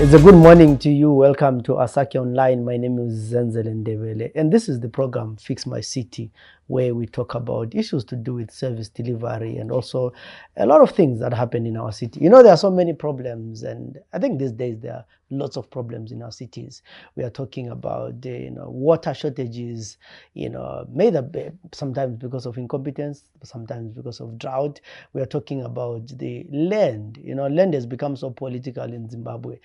It's a good morning to you. Welcome to Asake Online. My name is Zenzel Ndebele, and this is the program Fix My City, where we talk about issues to do with service delivery and also a lot of things that happen in our city. You know, there are so many problems, and I think these days there are lots of problems in our cities. We are talking about water shortages, sometimes because of incompetence, sometimes because of drought. We are talking about the land. Land has become so political in Zimbabwe.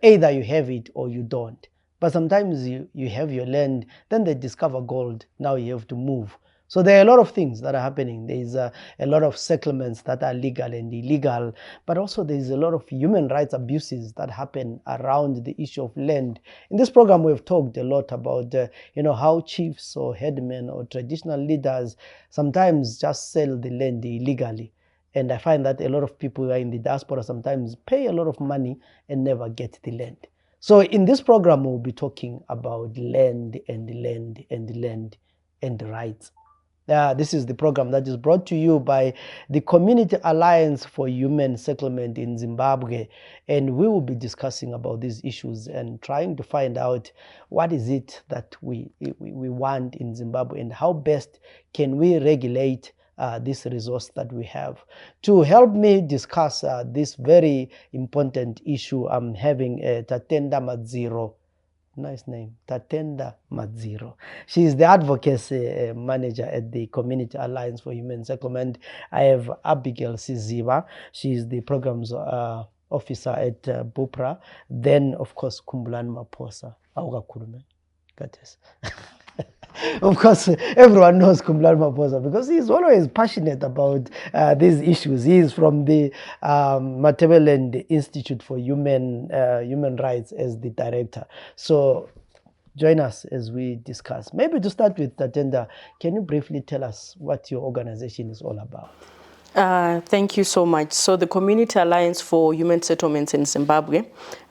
Either you have it or you don't. But sometimes you have your land, then they discover gold. Now you have to move. So there are a lot of things that are happening. There is a lot of settlements that are legal and illegal, but also there is a lot of human rights abuses that happen around the issue of land. In this program, we've talked a lot about how chiefs or headmen or traditional leaders sometimes just sell the land illegally. And I find that a lot of people who are in the diaspora sometimes pay a lot of money and never get the land. So in this program, we'll be talking about land and land and land and rights. This is the program that is brought to you by the Community Alliance for Human Settlement in Zimbabwe. And we will be discussing about these issues and trying to find out what is it that we want in Zimbabwe and how best can we regulate this resource that we have. To help me discuss this very important issue, I'm having Tatenda Madziro. Nice name, Tatenda Madziro. She is the advocacy manager at the Community Alliance for Human Settlement. I have Abigail Siziba. She is the programs officer at Bupra. Then, of course, Kumbulan Maposa. Of course, everyone knows Kumbulan Maposa because he's always passionate about these issues. He is from the Matabeleland Institute for Human Rights as the director. So join us as we discuss. Maybe to start with, Tatenda, can you briefly tell us what your organization is all about? Thank you so much. So the Community Alliance for Human Settlements in Zimbabwe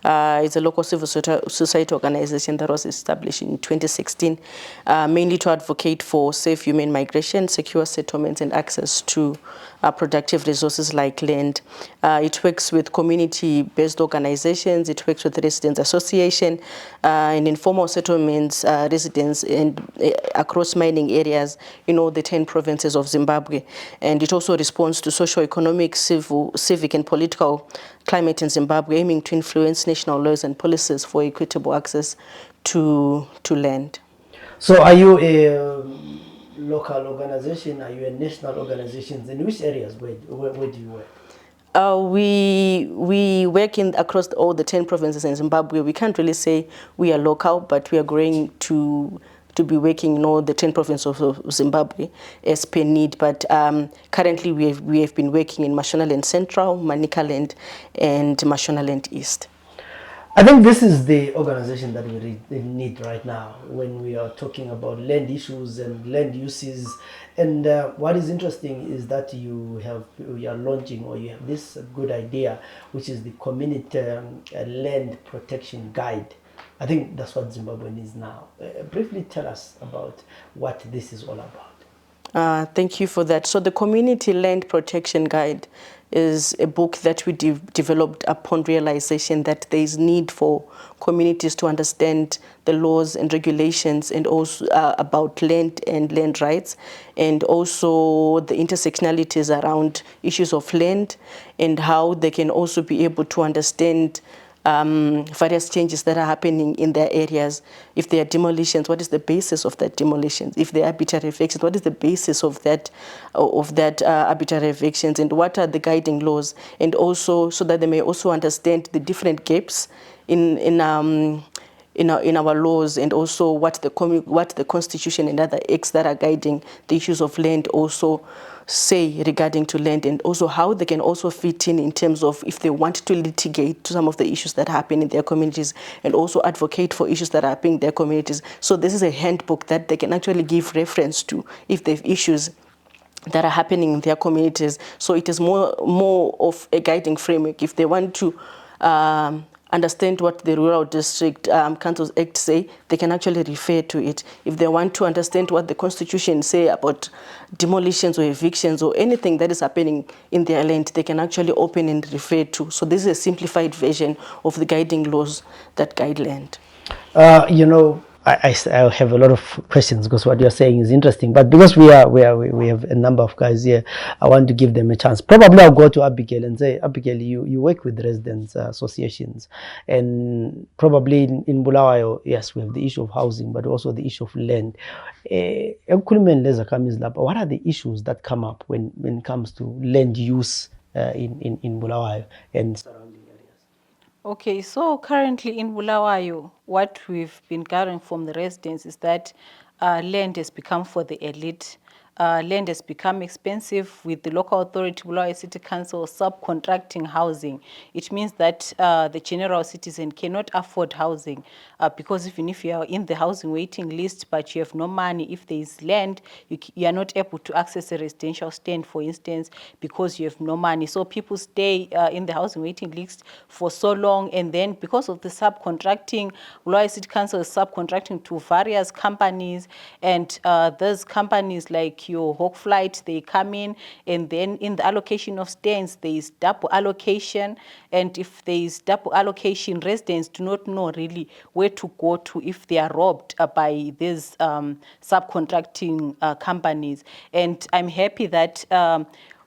is a local civil society organization that was established in 2016, mainly to advocate for safe human migration, secure settlements, and access to productive resources like land. It works with community-based organizations, it works with residents association and informal settlements, residents across mining areas in all the 10 provinces of Zimbabwe. And it also responds to socio-economic, civic and political climate in Zimbabwe, aiming to influence national laws and policies for equitable access to land. So are you a local organization? Are you a national organization? In which areas? Where do you work? We work across all the 10 provinces in Zimbabwe. We can't really say we are local, but we are growing to be working in all the 10 provinces of Zimbabwe as per need. But currently we have been working in Mashonaland Central, Manicaland, and Mashonaland East. I think this is the organization that we need right now when we are talking about land issues and land uses. And what is interesting is that you are launching, or you have this good idea, which is the Community Land Protection Guide. I think that's what Zimbabwe needs now. Briefly tell us about what this is all about. Thank you for that. So the Community Land Protection Guide is a book that we developed upon realization that there is need for communities to understand the laws and regulations and also about land and land rights, and also the intersectionalities around issues of land and how they can also be able to understand various changes that are happening in their areas. If there are demolitions, what is the basis of that demolition? If there are arbitrary evictions, what is the basis of that arbitrary evictions, and what are the guiding laws? And also so that they may also understand the different gaps in our laws, and also what the Constitution and other acts that are guiding the issues of land also say regarding to land, and also how they can also fit in terms of if they want to litigate to some of the issues that happen in their communities, and also advocate for issues that are happening in their communities. So this is a handbook that they can actually give reference to if they have issues that are happening in their communities. So it is more of a guiding framework if they want to understand what the Rural District Councils Act say, they can actually refer to it. If they want to understand what the Constitution say about demolitions or evictions or anything that is happening in their land, they can actually open and refer to. So this is a simplified version of the guiding laws that guide land. You know, I have a lot of questions because what you're saying is interesting. But because we have a number of guys here, I want to give them a chance. Probably I'll go to Abigail and say, Abigail, you work with residents associations, and probably in Bulawayo, yes, we have the issue of housing, but also the issue of land. What are the issues that come up when it comes to land use in Bulawayo and surrounding areas? Okay, so currently in Bulawayo, what we've been gathering from the residents is that land has become for the elite. Land has become expensive with the local authority, Bulawayo City Council, subcontracting housing. It means that the general citizen cannot afford housing because even if you are in the housing waiting list but you have no money, if there is land, you are not able to access a residential stand, for instance, because you have no money. So people stay in the housing waiting list for so long, and then because of the subcontracting, Bulawayo City Council is subcontracting to various companies, and those companies like your Hawk Flight, they come in, and then in the allocation of stands, there is double allocation, and if there is double allocation, residents do not know really where to go to if they are robbed by these subcontracting companies. And I'm happy that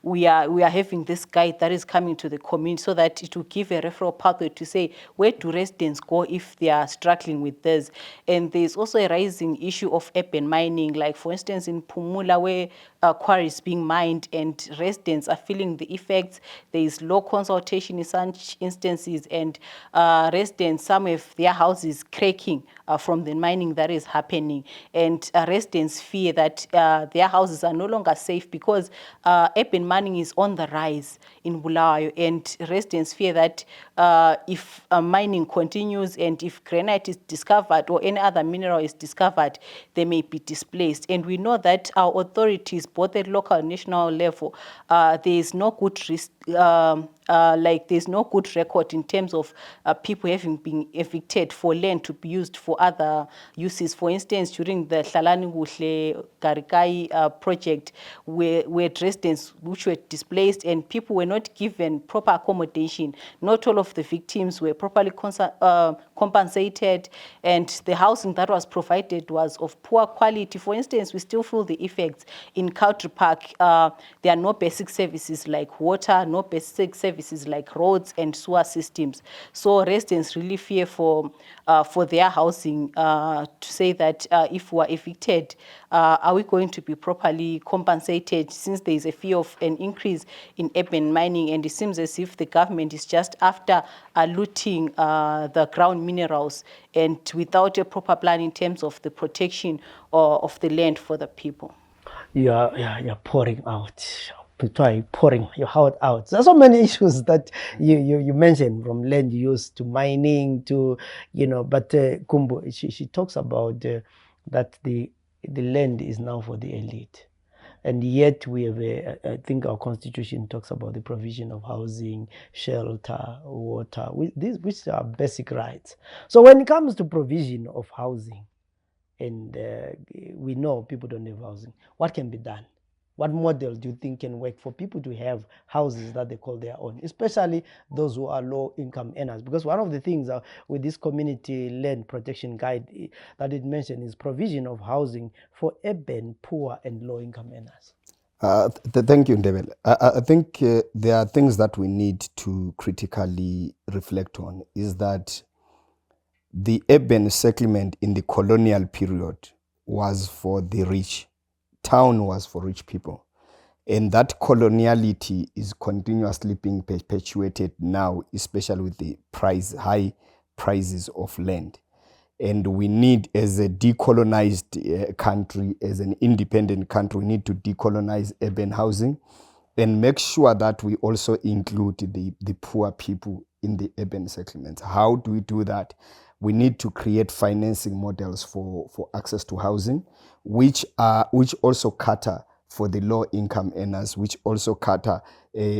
we are having this guide that is coming to the community so that it will give a referral pathway to say where do residents go if they are struggling with this. And there's also a rising issue of urban mining, like for instance in Pumula where quarry is being mined and residents are feeling the effects. There is low consultation in such instances, and residents, some of their houses cracking from the mining that is happening, and residents fear that their houses are no longer safe because urban mining is on the rise in Bulawayo, and residents fear that if mining continues and if granite is discovered or any other mineral is discovered, they may be displaced. And we know that our authorities, both at local and national level, there is no good there's no good record in terms of people having been evicted for land to be used for other uses. For instance, during the Hlalani Buhle Garikai project, where residents which were displaced and people were not given proper accommodation, not all of the victims were properly compensated, and the housing that was provided was of poor quality. For instance, we still feel the effects in Country Park. There are no basic services like water, no basic services like roads and sewer systems. So residents really fear for their housing, to say that if we are evicted, are we going to be properly compensated, since there is a fear of an increase in urban mining, and it seems as if the government is just after looting the ground minerals and without a proper plan in terms of the protection of the land for the people. You're pouring out. Try pouring your heart out. There's so many issues that you mentioned, from land use to mining to, but Kumbu, she talks about that the land is now for the elite. And yet we have I think our constitution talks about the provision of housing, shelter, water, which are basic rights. So when it comes to provision of housing, and we know people don't have housing, what can be done? What model do you think can work for people to have houses that they call their own, especially those who are low income earners? Because one of the things with this community land protection guide that it mentioned is provision of housing for urban, poor, and low income earners. Thank you, Ndebele. I think there are things that we need to critically reflect on. Is that the urban settlement in the colonial period was for the rich. Town was for rich people. And that coloniality is continuously being perpetuated now, especially with the high prices of land. And we need, as a decolonized country, as an independent country, we need to decolonize urban housing and make sure that we also include the poor people in the urban settlements. How do we do that? We need to create financing models for access to housing, which also cater for the low income earners, which also cater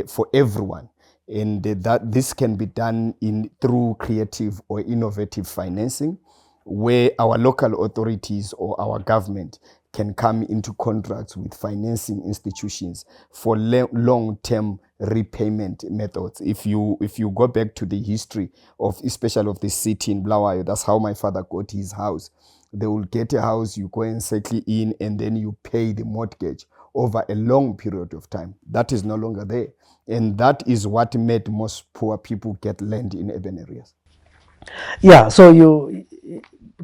for everyone. and that this can be done through creative or innovative financing, where our local authorities or our government can come into contracts with financing institutions for long-term repayment methods. If you go back to the history of, especially of the city in Bulawayo, that's how my father got his house. They will get a house, you go and settle in, and then you pay the mortgage over a long period of time. That is no longer there. And that is what made most poor people get land in urban areas. Yeah, so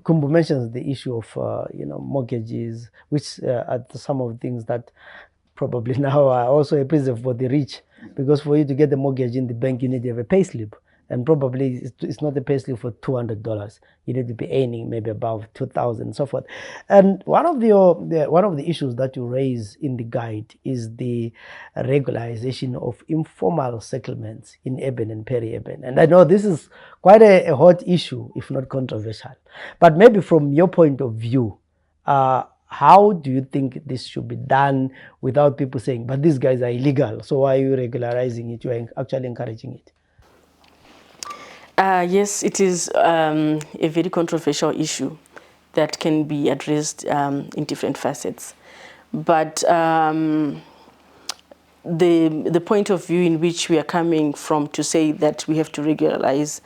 Kumbu mentions the issue of mortgages, which are some of the things that probably now are also a prison for the rich, because for you to get the mortgage in the bank, you need to have a pay slip, and probably it's not a pay slip for $200. You need to be earning maybe above 2,000 and so forth. And one of the issues that you raise in the guide is the regularization of informal settlements in urban and peri-urban. And I know this is quite a hot issue, if not controversial. But maybe from your point of view, how do you think this should be done without people saying, but these guys are illegal, so why are you regularizing it? You are actually encouraging it. Yes, it is a very controversial issue that can be addressed in different facets. But the point of view in which we are coming from to say that we have to regularize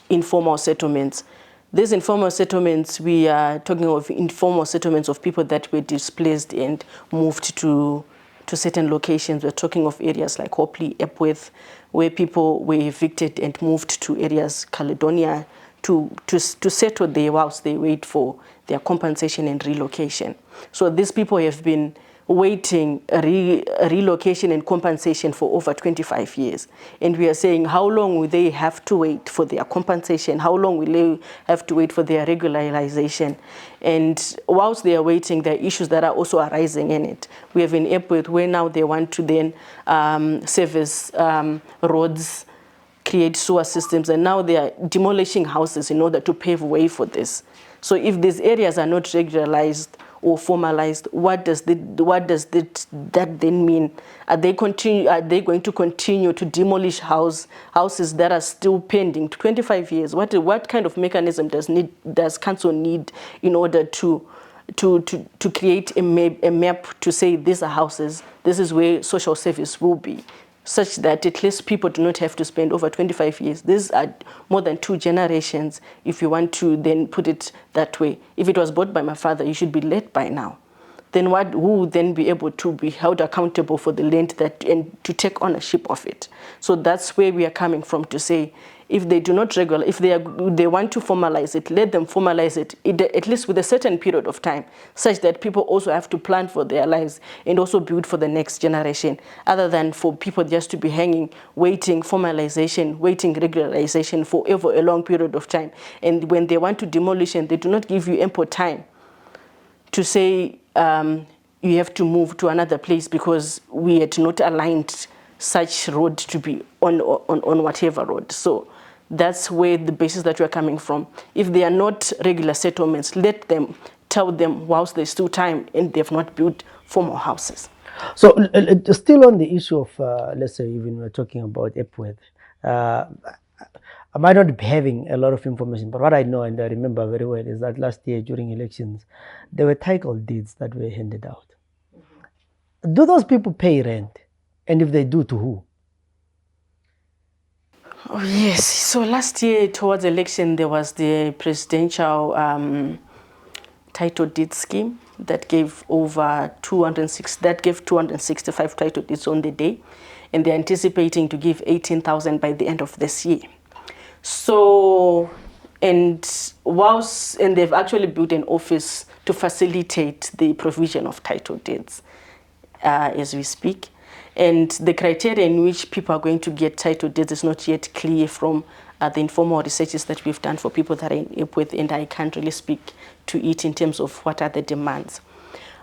informal settlements. These informal settlements, we are talking of informal settlements of people that were displaced and moved to certain locations. We're talking of areas like Hopley, Epworth, where people were evicted and moved to areas, Caledonia, to settle there whilst they wait for their compensation and relocation. So these people have been waiting relocation and compensation for over 25 years. And we are saying, how long will they have to wait for their compensation? How long will they have to wait for their regularization? And whilst they are waiting, there are issues that are also arising in it. We have an airport where now they want to then service roads, create sewer systems, and now they are demolishing houses in order to pave way for this. So if these areas are not regularized or formalized, what does that then mean? Are they going to continue to demolish houses that are still pending 25 years? What kind of mechanism does council need in order to create a map to say these are houses, this is where social service will be, such that at least people do not have to spend over 25 years. These are more than 2 generations, if you want to then put it that way. If it was bought by my father, you should be let by now. Then who would then be able to be held accountable for the land and to take ownership of it? So that's where we are coming from to say, if they do not regulate, if they want to formalize it, let them formalize it, at least with a certain period of time, such that people also have to plan for their lives and also build for the next generation, other than for people just to be hanging, waiting formalization, waiting regularization for over a long period of time. And when they want to demolish, and they do not give you ample time to say you have to move to another place because we had not aligned such road to be on whatever road. So that's where the basis that we're coming from. If they are not regular settlements, let them tell them whilst there's still time and they've not built formal houses. So still on the issue of, let's say, even we're talking about Epworth, I might not be having a lot of information, but what I know and I remember very well is that last year during elections, there were title deeds that were handed out. Do those people pay rent? And if they do, to who? Oh, yes. So last year towards election, there was the presidential title deed scheme that gave over 265 title deeds on the day. And they're anticipating to give 18,000 by the end of this year. So, and they've actually built an office to facilitate the provision of title deeds as we speak. And the criteria in which people are going to get title deeds is not yet clear from the informal researches that we've done for people that are in Epworth, and I can't really speak to it in terms of what are the demands.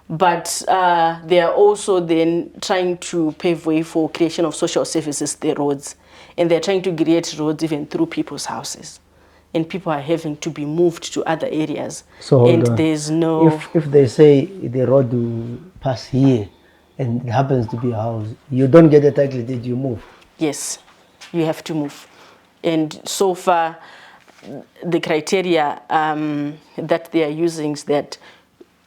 But they are also then trying to pave way for creation of social services, the roads. And they're trying to create roads even through people's houses. And people are having to be moved to other areas. So and there's no... If they say the road will pass here, and it happens to be a house, you don't get a title deed, you move. Yes, you have to move. And so far, the criteria that they are using is that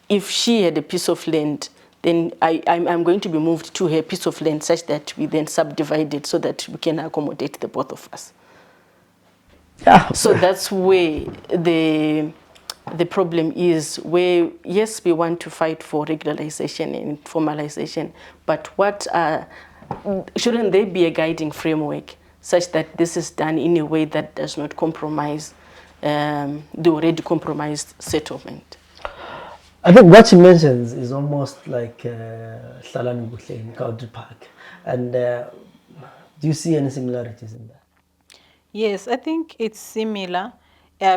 if she had a piece of land, then I'm going to be moved to her piece of land such that we then subdivide it so that we can accommodate the both of us. Yeah. So that's where the problem is, where, yes, we want to fight for regularization and formalization, but shouldn't there be a guiding framework such that this is done in a way that does not compromise the already compromised settlement? I think what she mentions is almost like Hlalani Buhle in Country Park. And do you see any similarities in that? Yes, I think it's similar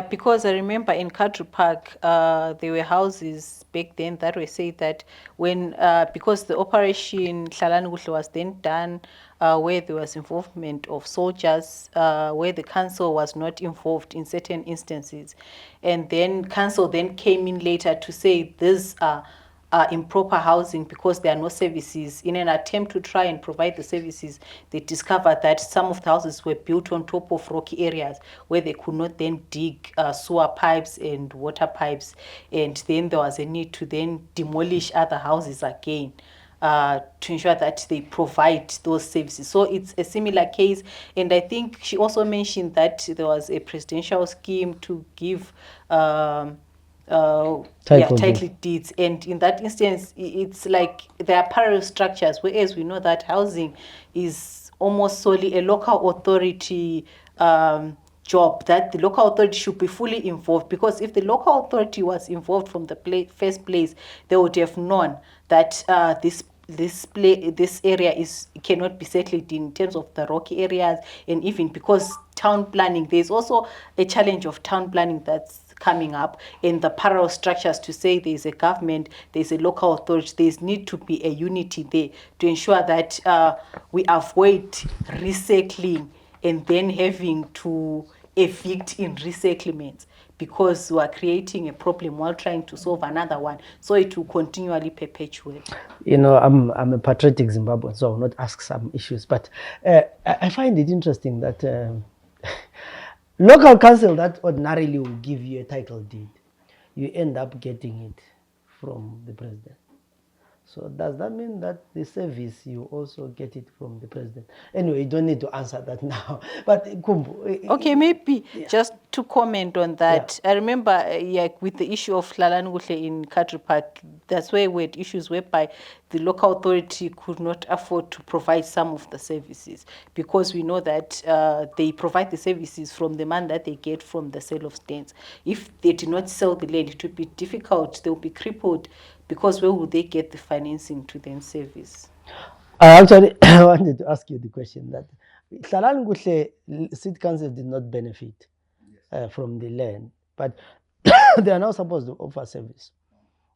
because I remember in Country Park, there were houses back then that were said that when, because the operation Hlalani Kuhle was then done where there was involvement of soldiers, where the council was not involved in certain instances. And then council then came in later to say these are improper housing because there are no services. In an attempt to try and provide the services, they discovered that some of the houses were built on top of rocky areas where they could not then dig sewer pipes and water pipes. And then there was a need to then demolish other houses again. To ensure that they provide those services. So it's a similar case. And I think she also mentioned that there was a presidential scheme to give title deeds, and in that instance it's like there are parallel structures, whereas we know that housing is almost solely a local authority job, that the local authority should be fully involved, because if the local authority was involved from the first place, they would have known that this area cannot be settled in terms of the rocky areas. And even because town planning, there's also a challenge of town planning that's coming up in the parallel structures, to say there's a government, there's a local authority, there's need to be a unity there to ensure that we avoid recycling and then having to evict in resettlements, because we are creating a problem while trying to solve another one, so it will continually perpetuate. You know, I'm a patriotic Zimbabwean, so I'll not ask some issues, but I find it interesting that local council that ordinarily will give you a title deed, you end up getting it from the president. So does that mean that the service, you also get it from the president? Anyway, you don't need to answer that now. But Kumbu. Okay, maybe just to comment on that. I remember with the issue of Hlalani Kuhle in Country Park, that's where we had issues whereby the local authority could not afford to provide some of the services, because we know that they provide the services from the money that they get from the sale of stands. If they do not sell the land, it would be difficult, they will be crippled, because where would they get the financing to then service? Actually, I wanted to ask you the question that Hlalani Kuhle City Council did not benefit from the land, but they are now supposed to offer service.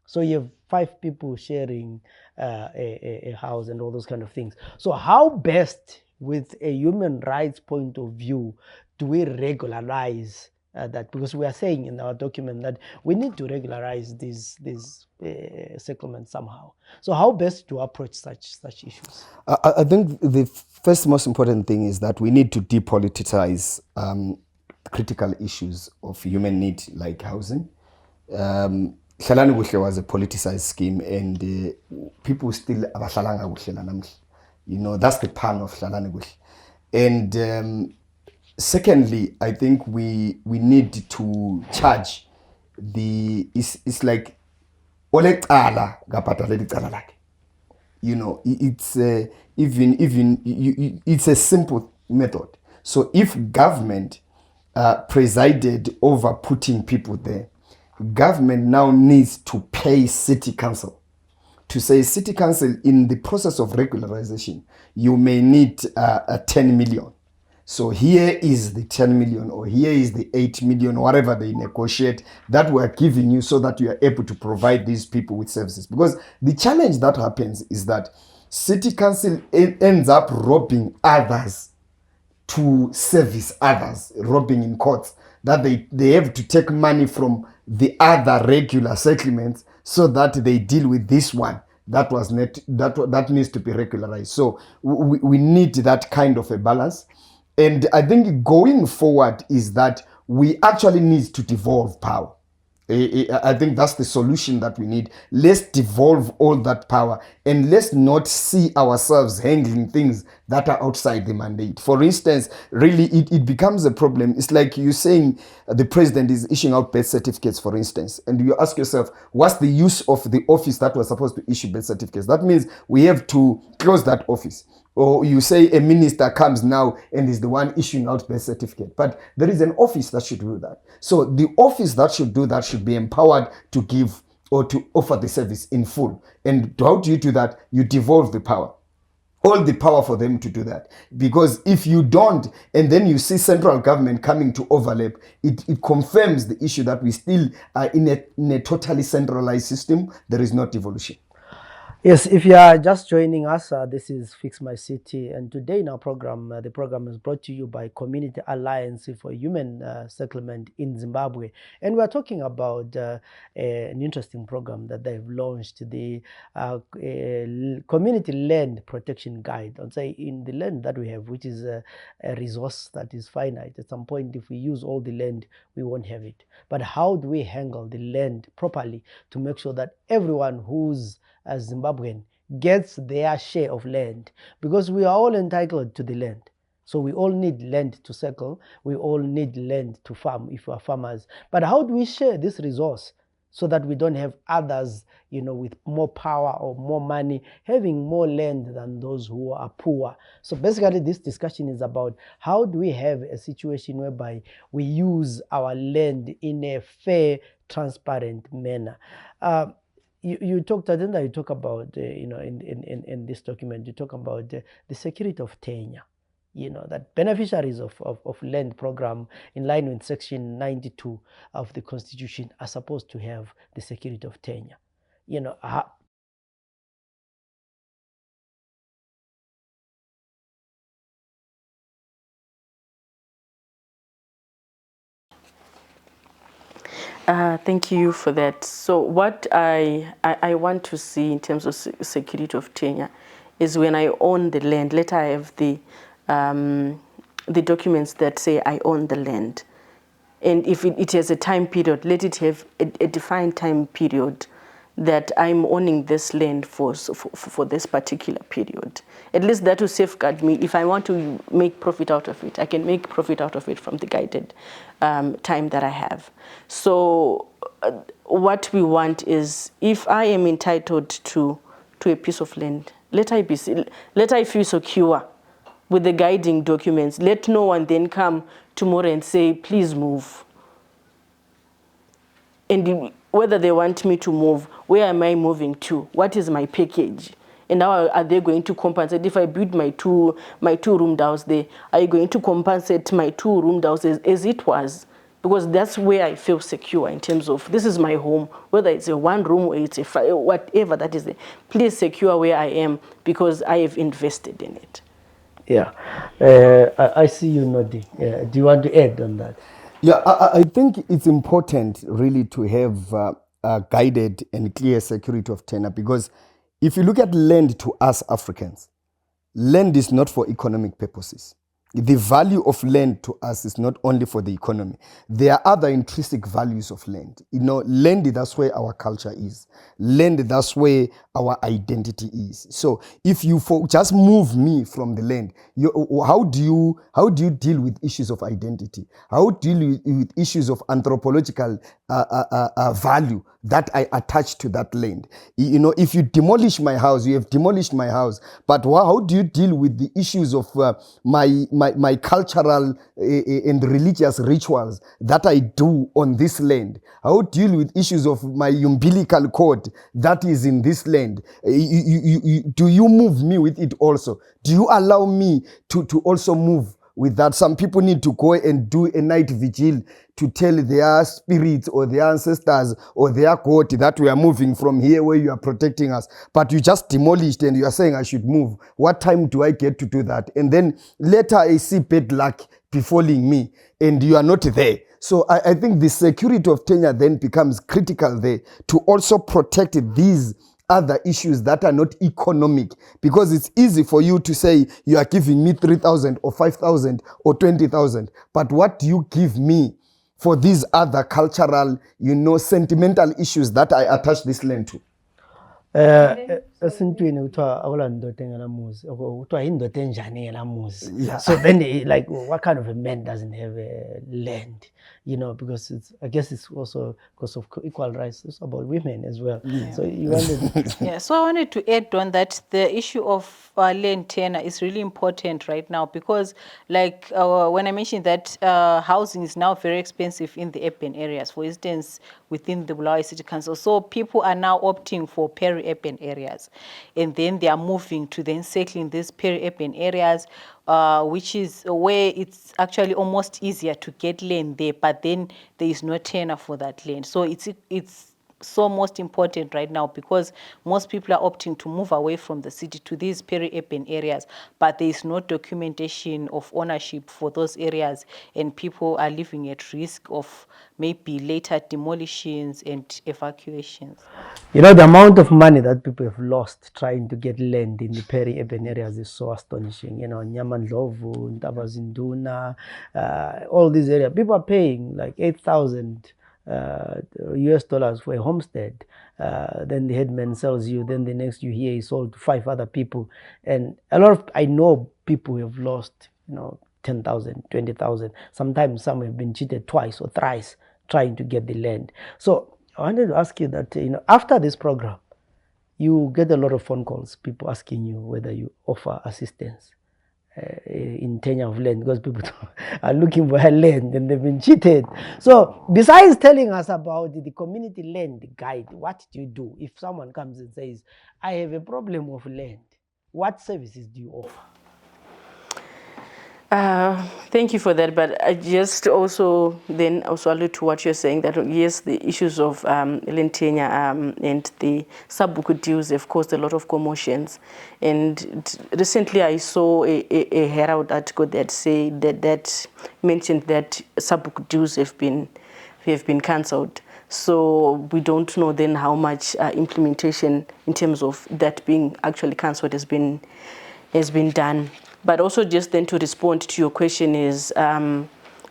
So you have 5 people sharing a house and all those kind of things. So how best, with a human rights point of view, do we regularize that? Because we are saying in our document that we need to regularize these settlements somehow. So how best to approach such issues? I think the first most important thing is that we need to depoliticize critical issues of human need like housing. Hlalani Kuhle was a politicized scheme, and people still abahlalanga kuhle namhla. You know, that's the pan of Hlalani Kuhle. And secondly, I think we need to charge it's like olekala ngabhadala icala lakhe. You know, it's it's a simple method. So if government presided over putting people there, government now needs to pay city council to say, city council, in the process of regularization, you may need 10 million. So here is the 10 million, or here is the 8 million, whatever they negotiate, that we're giving you so that you are able to provide these people with services. Because the challenge that happens is that city council ends up robbing others to service others, robbing in courts, that they have to take money from the other regular settlements so that they deal with this one. that that needs to be regularized. So we need that kind of a balance. And I think going forward is that we actually need to devolve power. I think that's the solution that we need. Let's devolve all that power and let's not see ourselves handling things that are outside the mandate. For instance, really, it becomes a problem. It's like you saying the president is issuing out birth certificates, for instance, and you ask yourself, what's the use of the office that was supposed to issue birth certificates? That means we have to close that office. Or you say a minister comes now and is the one issuing out birth certificate. But there is an office that should do that. So the office that should do that should be empowered to give or to offer the service in full. And how do you do that? You devolve the power. All the power for them to do that. Because if you don't, and then you see central government coming to overlap, it confirms the issue that we still are in a totally centralized system. There is no devolution. Yes, if you are just joining us, this is Fix My City, and today in our program, the program is brought to you by Community Alliance for Human Settlement in Zimbabwe, and we are talking about an interesting program that they've launched, the Community Land Protection Guide. I'd say in the land that we have, which is a resource that is finite. At some point, if we use all the land, we won't have it. But how do we handle the land properly to make sure that everyone who's as Zimbabwean gets their share of land, because we are all entitled to the land. So we all need land to circle. We all need land to farm if we are farmers. But how do we share this resource so that we don't have others, with more power or more money having more land than those who are poor? So basically this discussion is about how do we have a situation whereby we use our land in a fair, transparent manner. You talked, Adenda, you talk about, in this document, you talk about the security of tenure, that beneficiaries of land program in line with section 92 of the Constitution are supposed to have the security of tenure. Thank you for that. So what I want to see in terms of security of tenure is when I own the land, let I have the documents that say I own the land. And if it has a time period, let it have a defined time period that I'm owning this land for this particular period. At least that will safeguard me. If I want to make profit out of it, I can make profit out of it from the guided time that I have. So what we want is, if I am entitled to a piece of land, let I feel secure with the guiding documents. Let no one then come tomorrow and say, please move. And whether they want me to move, where am I moving to? What is my package? And how are they going to compensate? If I build my two-roomed house there, are you going to compensate my two-roomed house as it was? Because that's where I feel secure in terms of, this is my home, whether it's a one room or it's a whatever that is there. Please secure where I am because I have invested in it. Yeah, I see you nodding. Do you want to add on that? Yeah, I think it's important really to have a guided and clear security of tenure, because if you look at land to us Africans, land is not for economic purposes. The value of land to us is not only for the economy. There are other intrinsic values of land. Land, that's where our culture is. Land, that's where our identity is. So if you just move me from the land, how do you deal with issues of identity? How do you deal with issues of anthropological value that I attach to that land? If you demolish my house, you have demolished my house. But how do you deal with the issues of my cultural and religious rituals that I do on this land? How deal with issues of my umbilical cord that is in this land? Do you move me with it also? Do you allow me to also move with that? Some people need to go and do a night vigil to tell their spirits or their ancestors or their god that we are moving from here where you are protecting us. But you just demolished and you are saying I should move. What time do I get to do that? And then later I see bad luck befalling me and you are not there. So I think the security of tenure then becomes critical there to also protect these other issues that are not economic, because it's easy for you to say you are giving me 3,000 or 5,000 or 20,000, but what do you give me for these other cultural, sentimental issues that I attach this land to? Esintwini kuthiwa akula ndoda engelamuzi kuthiwa yindoda enjani engelamuzi. Yeah. So then like what kind of a man doesn't have a land, because I guess it's also because of equal rights. It's about women as well. Yeah. So you wanted Yeah, so I wanted to add on that the issue of land tenure is really important right now, because like when I mentioned that housing is now very expensive in the urban areas, for instance, within the Bulawayo City Council. So people are now opting for peri-urban areas, and then they are moving to then settle in these peri-urban areas, which is where it's actually almost easier to get land there, but then there is no tenure for that land. So it's so most important right now, because most people are opting to move away from the city to these peri-urban areas, but there is no documentation of ownership for those areas, and people are living at risk of maybe later demolitions and evacuations. the amount of money that people have lost trying to get land in the peri-urban areas is so astonishing. Nyamandlovu, Ntabazinduna, all these areas, people are paying like 8,000 US dollars for a homestead. Then the headman sells you, then the next you hear he sold to 5 other people. And I know people have lost, 10,000, 20,000. Sometimes some have been cheated twice or thrice trying to get the land. So I wanted to ask you that, after this program, you get a lot of phone calls, people asking you whether you offer assistance in tenure of land, because people are looking for land and they've been cheated. So besides telling us about the community land guide, what do you do if someone comes and says, I have a problem of land? What services do you offer? Thank you for that, but I just also allude to what you're saying, that yes, the issues of land tenure and the sub-book deals have caused a lot of commotions. And recently I saw a Herald article that said that mentioned that sub-book deals have been cancelled. So we don't know then how much implementation in terms of that being actually cancelled has been done. But also just then to respond to your question is,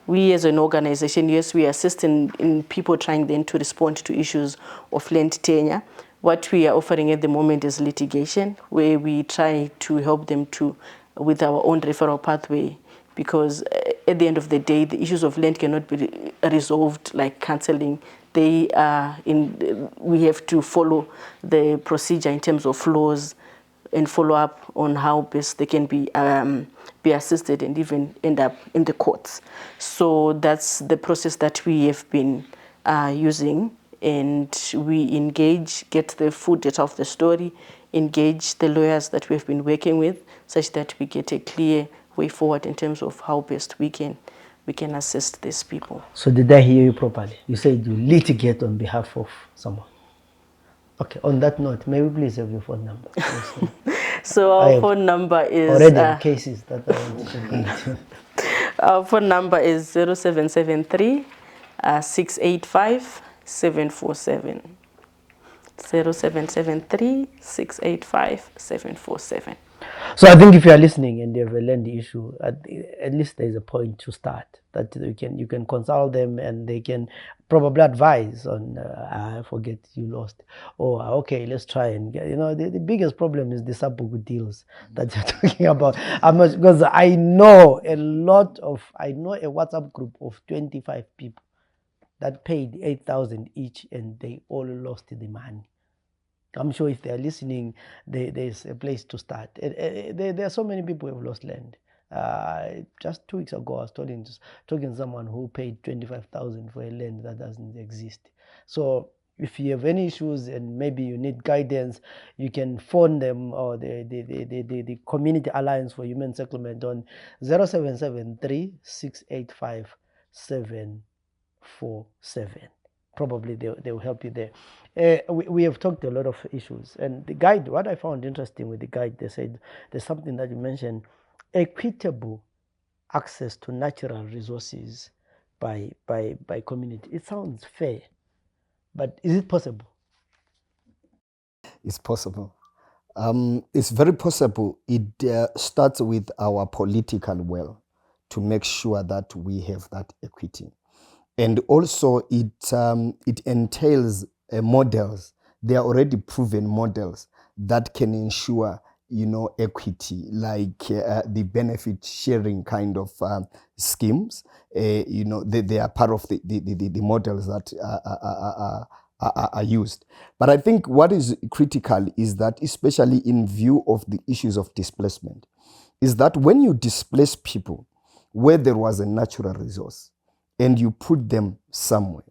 we as an organization, yes, we assist in people trying then to respond to issues of land tenure. What we are offering at the moment is litigation, where we try to help them with our own referral pathway, because at the end of the day, the issues of land cannot be resolved like cancelling. We have to follow the procedure in terms of laws and follow up on how best they can be assisted and even end up in the courts. So that's the process that we have been using, and we engage, get the full data of the story, engage the lawyers that we've been working with, such that we get a clear way forward in terms of how best we can assist these people. So did I hear you properly? You said you litigate on behalf of someone. Okay, on that note, may we please have your phone number? So our phone number is... already cases that I want to get. Our phone number is 0773 685 747. 0773 685 747. So I think if you are listening and you have a land issue, at least there is a point to start, that you can consult them and they can probably advise on I forget you lost, or okay, let's try and get, the biggest problem is the sub-book deals that you're talking about. Because I know a WhatsApp group of 25 people that paid 8,000 each and they all lost the money. I'm sure if they're listening, there's a place to start. There are so many people who have lost land. Just 2 weeks ago, I was talking to someone who paid 25,000 for a land that doesn't exist. So if you have any issues and maybe you need guidance, you can phone them or the Community Alliance for Human Settlement on 0773 685 747. Probably they will help you there. We have talked a lot of issues, and the guide, what I found interesting with the guide, they said there's something that you mentioned: equitable access to natural resources by community. It sounds fair, but is it possible? It's possible. It's very possible. It starts with our political will to make sure that we have that equity. And also it entails models. They are already proven models that can ensure, equity, like the benefit sharing kind of schemes. They are part of the models that are used. But I think what is critical is that, especially in view of the issues of displacement, is that when you displace people where there was a natural resource and you put them somewhere,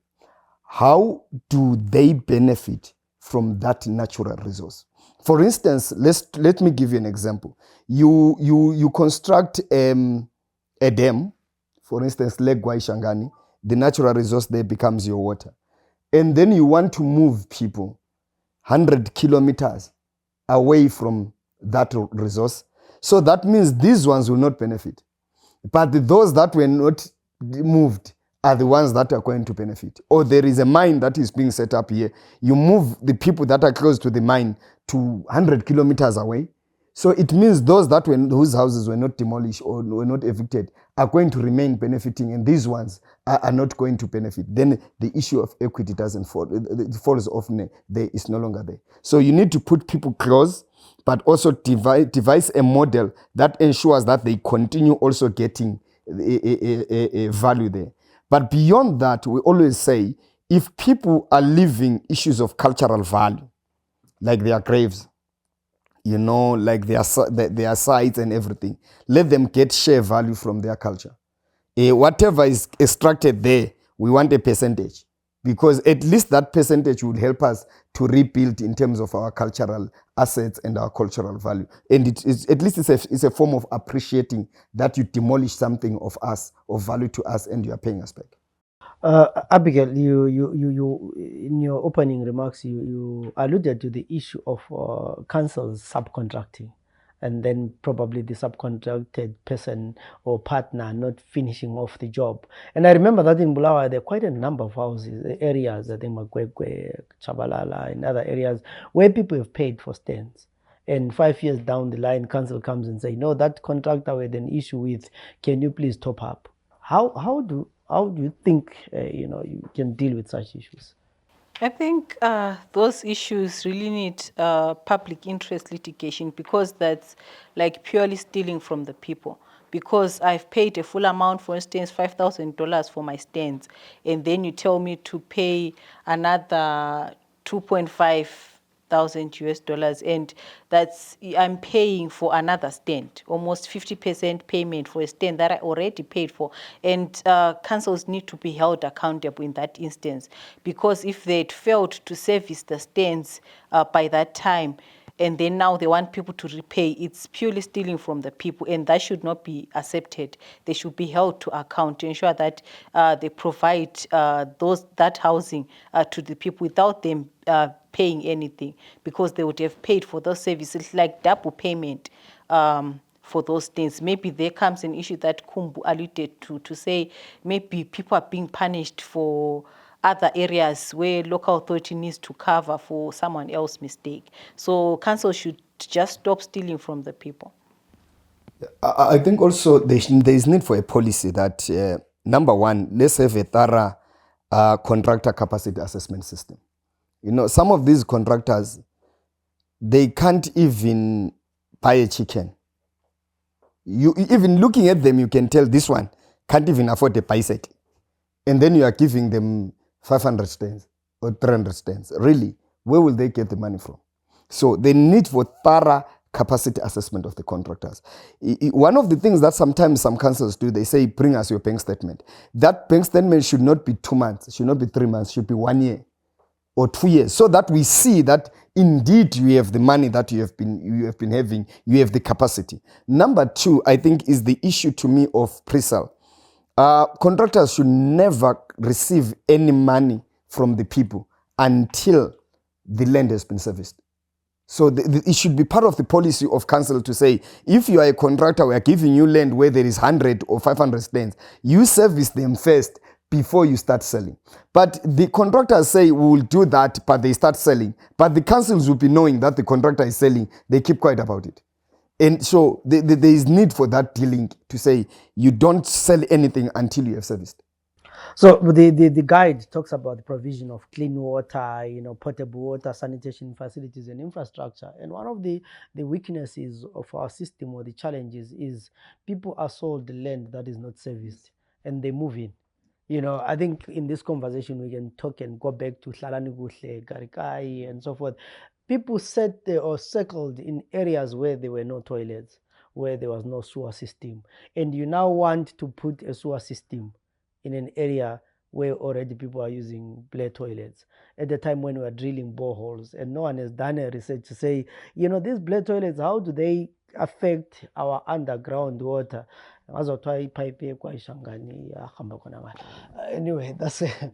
how do they benefit from that natural resource? For instance, let me give you an example. You construct a dam, for instance, Lake Gwaishangani, the natural resource there becomes your water. And then you want to move people 100 kilometers away from that resource. So that means these ones will not benefit. But those that were not moved are the ones that are going to benefit. Or there is a mine that is being set up here. You move the people that are close to the mine to 100 kilometers away. So it means those whose houses were not demolished or were not evicted are going to remain benefiting, and these ones are not going to benefit. Then the issue of equity doesn't fall. It falls off. There is no longer there. So you need to put people close, but also devise a model that ensures that they continue also getting a value there. But beyond that, we always say, if people are leaving issues of cultural value, like their graves, like their sites and everything, let them get share value from their culture. Whatever is extracted there, we want a percentage, because at least that percentage would help us to rebuild in terms of our cultural assets and our cultural value. And at least it's a form of appreciating that you demolish something of us, of value to us, and you are paying us back. Abigail, you in your opening remarks, you alluded to the issue of councils subcontracting, and then probably the subcontracted person or partner not finishing off the job. And I remember that in Bulawayo, there are quite a number of houses, areas, I think Magwegwe, Chabalala, and other areas, where people have paid for stands. And 5 years down the line, council comes and say, no, that contractor we had an issue with, can you please top up? How do you think you can deal with such issues? I think those issues really need public interest litigation, because that's like purely stealing from the people. Because I've paid a full amount, for instance, $5,000 for my stands, and then you tell me to pay another 2.5 thousand US dollars, and that's I'm paying for another stand, almost 50% payment for a stand that I already paid for. And councils need to be held accountable in that instance, because if they'd failed to service the stands by that time, and then now they want people to repay, it's purely stealing from the people, and that should not be accepted. They should be held to account to ensure that they provide that housing to the people without them paying anything, because they would have paid for those services, like double payment for those things. Maybe there comes an issue that Kumbu alluded to say maybe people are being punished for other areas where local authority needs to cover for someone else's mistake. So council should just stop stealing from the people. I think also there is need for a policy that, number one, let's have a thorough contractor capacity assessment system. Some of these contractors, they can't even buy a chicken. You even looking at them, you can tell this one can't even afford a bicycle. And then you are giving them 500 stands or 300 stands. Really, where will they get the money from? So the need for thorough capacity assessment of the contractors. One of the things that sometimes some councils do, they say, bring us your bank statement. That bank statement should not be 2 months, should not be 3 months, should be 1 year or 2 years, so that we see that indeed you have the money that you have been having, you have the capacity. Number two, I think, is the issue to me of pre-sale. Contractors should never receive any money from the people until the land has been serviced. So it should be part of the policy of council to say, if you are a contractor, we are giving you land where there is 100 or 500 stands, you service them first before you start selling. But the contractors say we will do that, but they start selling. But the councils will be knowing that the contractor is selling. They keep quiet about it. And so there is need for that dealing to say you don't sell anything until you have serviced. So the guide talks about the provision of clean water, potable water, sanitation facilities, and infrastructure. And one of the weaknesses of our system, or the challenges, is people are sold the land that is not serviced, and they move in. I think in this conversation we can talk and go back to Hlalani Kuhle, Garikai, and so forth. People set or circled in areas where there were no toilets, where there was no sewer system, and you now want to put a sewer system in an area where already people are using bare toilets at the time when we are drilling boreholes, and no one has done a research to say, these bare toilets, how do they affect our underground water? Anyway, that's a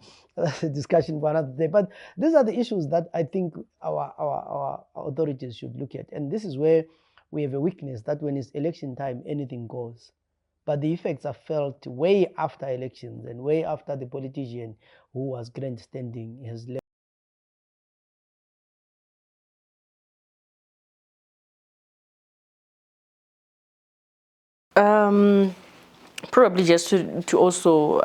discussion for another day. But these are the issues that I think our authorities should look at. And this is where we have a weakness, that when it's election time, anything goes. But the effects are felt way after elections and way after the politician who was grandstanding has left. Probably just to also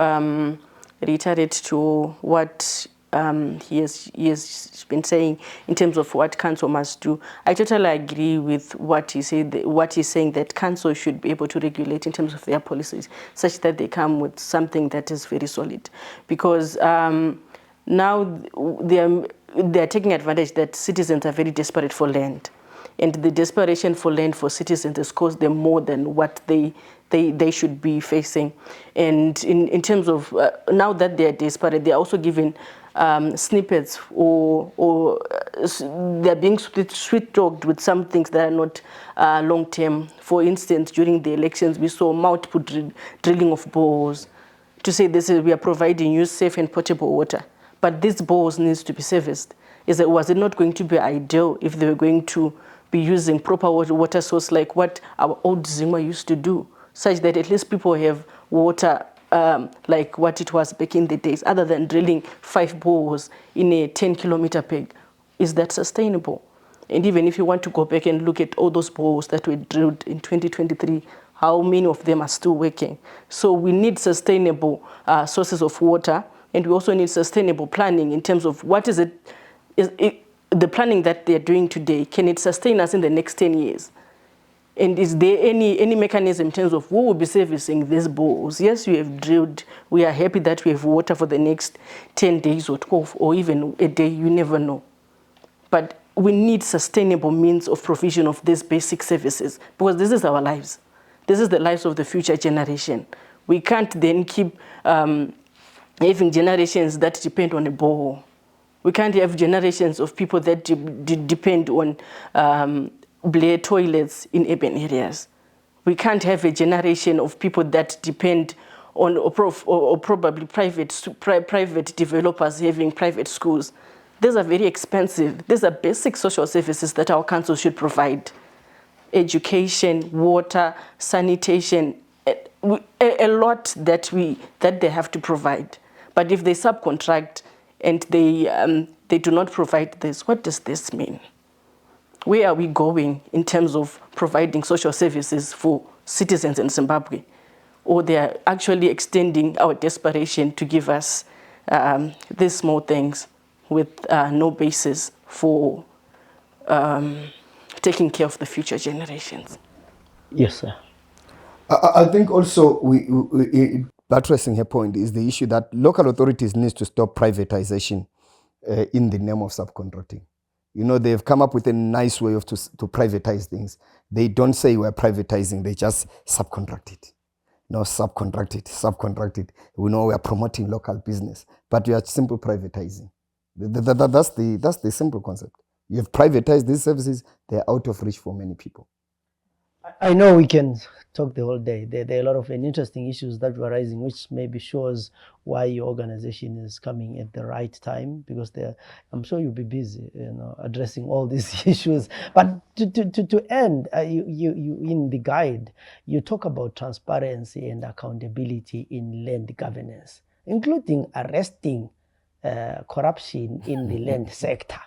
reiterate to what he has been saying in terms of what council must do. I totally agree with what he said. What he's saying, that council should be able to regulate in terms of their policies, such that they come with something that is very solid. Because now they are taking advantage that citizens are very desperate for land. And the desperation for land for citizens has caused them more than what they should be facing. And in terms of now that they are desperate, they are also given snippets, or they're being sweet-talked with some things that are not long-term. For instance, during the elections, we saw multiple drilling of bores to say we are providing you safe and potable water. But these bores needs to be serviced. Was it not going to be ideal if they were going to be using proper water source like what our old Zimbabwe used to do, such that at least people have water like what it was back in the days, other than drilling 5 bores in a 10-kilometer peg? Is that sustainable? And even if you want to go back and look at all those bores that were drilled in 2023, how many of them are still working? So we need sustainable sources of water, and we also need sustainable planning in terms of what is it, the planning that they're doing today, can it sustain us in the next 10 years? And is there any mechanism in terms of who will be servicing these bores? Yes, we have drilled. We are happy that we have water for the next 10 days or 12 or even a day. You never know. But we need sustainable means of provision of these basic services, because this is our lives. This is the lives of the future generation. We can't then keep having generations that depend on a borehole. We can't have generations of people that depend on bare toilets in urban areas. We can't have a generation of people that depend on or probably private developers having private schools. These are very expensive. These are basic social services that our council should provide. Education, water, sanitation, a lot that they have to provide. But if they subcontract and they do not provide this, what does this mean? Where are we going in terms of providing social services for citizens in Zimbabwe? Or they are actually extending our desperation to give us these small things with no basis for taking care of the future generations. Yes, sir. I think also buttressing her point is the issue that local authorities need to stop privatization in the name of subcontracting. They've come up with a nice way to privatize things. They don't say we're privatizing, they just subcontract it. Subcontract it. We know we are promoting local business, but we are simple privatizing. That's the simple concept. You have privatized these services, they're out of reach for many people. I know we can talk the whole day. There are a lot of interesting issues that were rising, which maybe shows why your organization is coming at the right time, because I'm sure you'll be busy, addressing all these issues. But to end, you in the guide, you talk about transparency and accountability in land governance. including arresting corruption in the land sector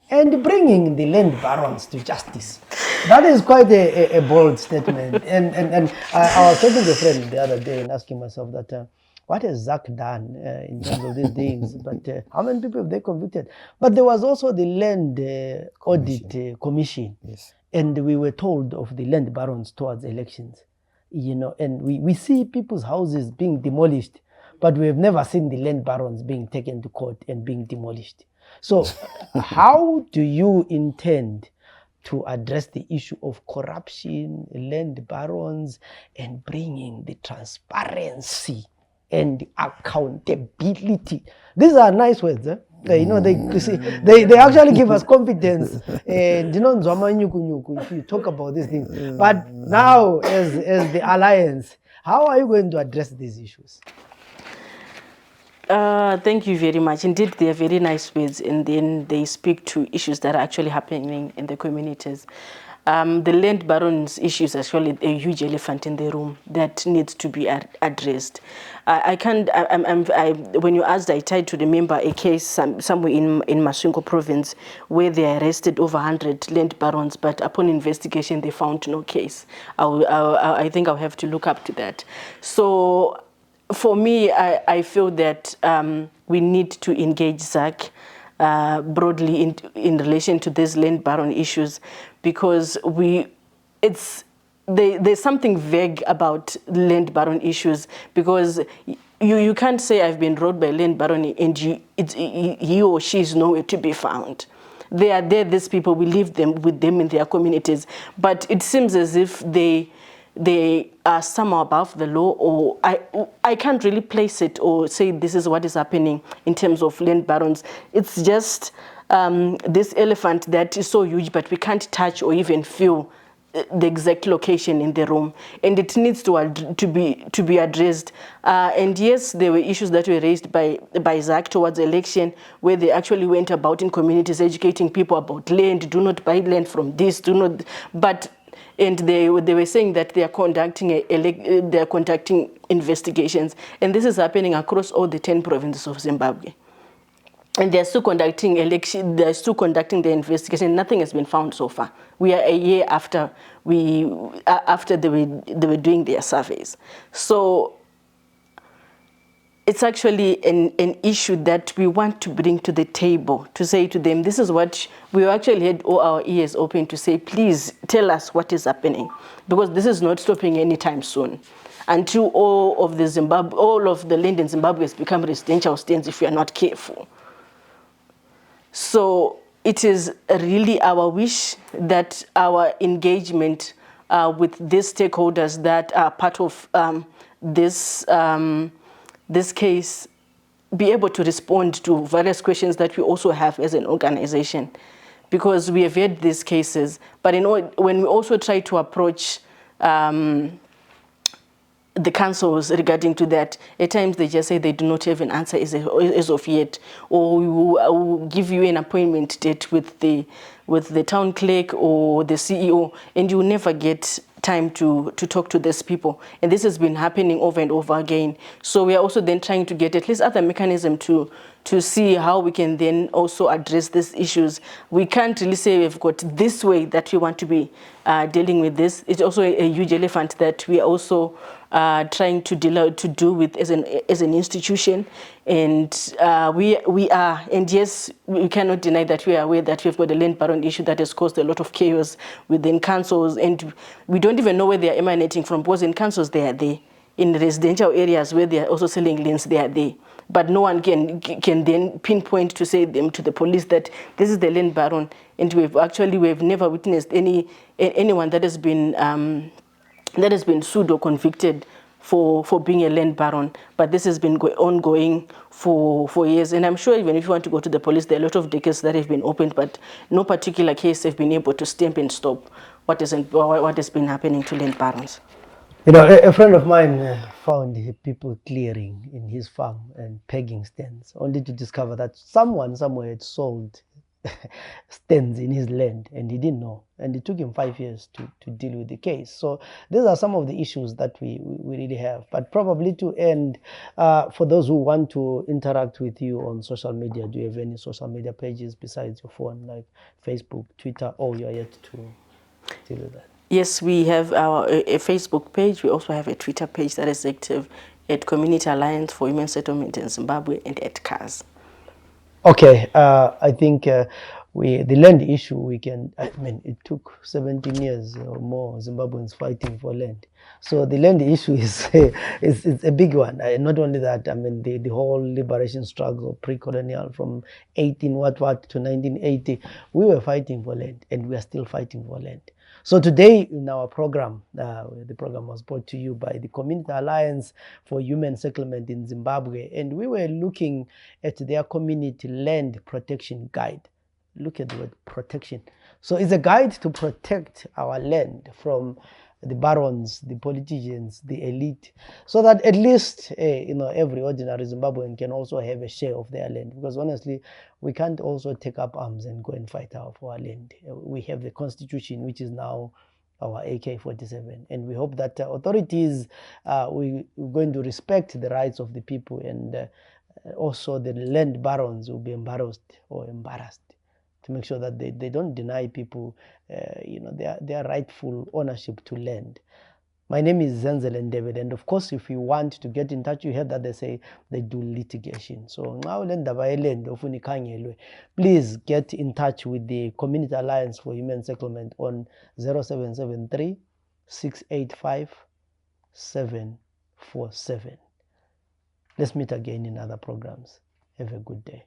and bringing the land barons to justice. That is quite a bold statement. And I was talking to a friend the other day and asking myself that, what has ZAC done in terms of these things? But how many people have they convicted? But there was also the Land Audit Commission. Yes. And we were told of the land barons towards elections. And we see people's houses being demolished, but we have never seen the land barons being taken to court and being demolished. So how do you intend to address the issue of corruption, land barons, and bringing the transparency and accountability? These are nice words, eh? They actually give us confidence. And if you talk about these things. But now, as the alliance, how are you going to address these issues? Thank you very much. Indeed, they are very nice words, and then they speak to issues that are actually happening in the communities. The land barons issues is actually a huge elephant in the room that needs to be addressed. When you asked, I tried to remember a case somewhere in Masvingo province where they arrested over 100 land barons, but upon investigation, they found no case. I think I'll have to look up to that. So for me, I feel that we need to engage ZAC broadly in relation to these land baron issues, because there's something vague about land baron issues, because you can't say I've been robbed by land baron and he or she is nowhere to be found. They are there, these people, we live with them in their communities, but it seems as if they are somehow above the law, or I can't really place it or say this is what is happening in terms of land barons. It's just this elephant that is so huge, but we can't touch or even feel the exact location in the room, and it needs to be addressed. And yes, there were issues that were raised by ZAC towards election, where they actually went about in communities educating people about land. Do not buy land from this. Do not. And they were saying that they are conducting investigations, and this is happening across all the 10 provinces of Zimbabwe. And they're still conducting the investigation. Nothing has been found so far. We are a year after they were doing their surveys. So it's actually an issue that we want to bring to the table, to say to them, this is what we actually had all our ears open to say, please tell us what is happening, because this is not stopping anytime soon. Until all of the land in Zimbabwe has become residential stands if we are not careful. So it is really our wish that our engagement with these stakeholders that are part of this case be able to respond to various questions that we also have as an organization, because we have had these cases. But when we also try to approach the councils regarding to that, at times they just say they do not have an answer as of yet, or we will give you an appointment date with the town clerk or the CEO, and you will never get time to talk to these people. And this has been happening over and over again. So we are also then trying to get at least other mechanism to see how we can then also address these issues. We can't really say we've got this way that we want to be dealing with this. It's also a huge elephant that we are also trying to do with as an institution. And we are, and yes, we cannot deny that we are aware that we've got a land baron issue that has caused a lot of chaos within councils, and we don't even know where they are emanating from, because in councils they are there. In residential areas where they are also selling lands, they are there. But no one can then pinpoint to say them to the police that this is the land baron. And we've never witnessed anyone that has been sued or convicted for being a land baron. But this has been ongoing for years. And I'm sure even if you want to go to the police, there are a lot of cases that have been opened, but no particular case have been able to stamp and stop what has been happening to land barons. A friend of mine found people clearing in his farm and pegging stands, only to discover that someone somewhere had sold stands in his land, and he didn't know, and it took him 5 years to deal with the case. So these are some of the issues that we really have. But probably to end, for those who want to interact with you on social media, do you have any social media pages besides your phone, like Facebook, Twitter, or you are yet to deal with that? Yes, we have a Facebook page. We also have a Twitter page that is active at Community Alliance for Human Settlement in Zimbabwe and at CAS. Okay, I think the land issue, I mean, it took 17 years or more Zimbabweans fighting for land. So the land issue is it's a big one. Not only that, I mean, the whole liberation struggle, pre-colonial, from 18 what to 1980, we were fighting for land, and we are still fighting for land. So today in our program, the program was brought to you by the Community Alliance for Human Settlement in Zimbabwe, and we were looking at their community land protection guide. Look at the word protection. So it's a guide to protect our land from the barons, the politicians, the elite, so that at least every ordinary Zimbabwean can also have a share of their land. Because honestly, we can't also take up arms and go and fight for our land. We have the constitution, which is now our AK-47, and we hope that authorities we're going to respect the rights of the people, and also the land barons will be embarrassed to make sure that they don't deny people their rightful ownership to land. My name is Zenzel and David, and of course, if you want to get in touch, you heard that they say they do litigation. So please get in touch with the Community Alliance for Human Settlement on 0773 685 747. Let's meet again in other programs. Have a good day.